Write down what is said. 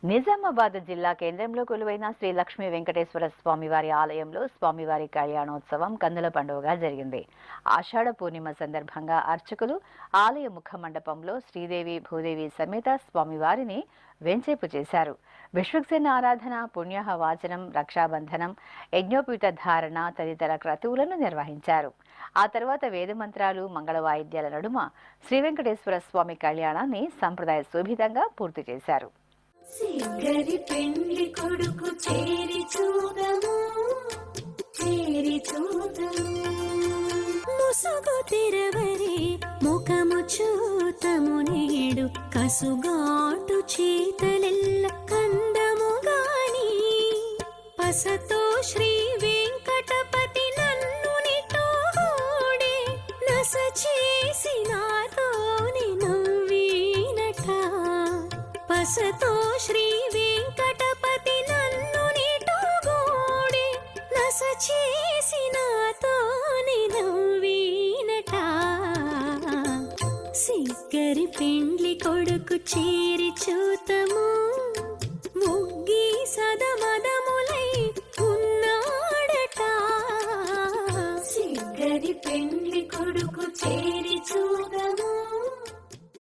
నిజామాబాద్ జిల్లా కేంద్రంలో కొలువైన శ్రీ లక్ష్మీ వెంకటేశ్వర స్వామివారి ఆలయంలో స్వామివారి కళ్యాణోత్సవం కన్నుల పండుగగా జరిగింది. ఆషాఢ పూర్ణిమ సందర్భంగా అర్చకులు ఆలయ ముఖ మండపంలో శ్రీదేవి భూదేవి సమేత స్వామివారిని వెంచేపు చేశారు. విశ్వక్సేన ఆరాధన, పుణ్యాహ వాచనం, రక్షాబంధనం, యజ్ఞోపీత ధారణ తదితర క్రతువులను నిర్వహించారు. ఆ తర్వాత వేదమంత్రాలు, మంగళ వాయిద్యాల నడుమ శ్రీ వెంకటేశ్వర స్వామి కళ్యాణాన్ని సంప్రదాయ శోభితంగా పూర్తి చేశారు. సిగ్గరి పెండ్లి కొడుకు చేరి చూదము ముసుగు తెరవరి ముఖము చూతము నేడు కసుగాటు చేతలెల్ల కందము గాని పసతో శ్రీ వెంకటపతి నన్ను నిటోడే నస చేసినాతోని నవ్వినట పసతో శ్రీ వెంకటపతి నన్ను నిటోడే నస చేసినాతోని నవ్వినట సిగ్గరి పెండ్లి కొడుకు చేరి చూతము ముగ్గి సదమదములై ఉన్నాడట సిగ్గరి పెండ్లి కొడుకు చేరి చూదము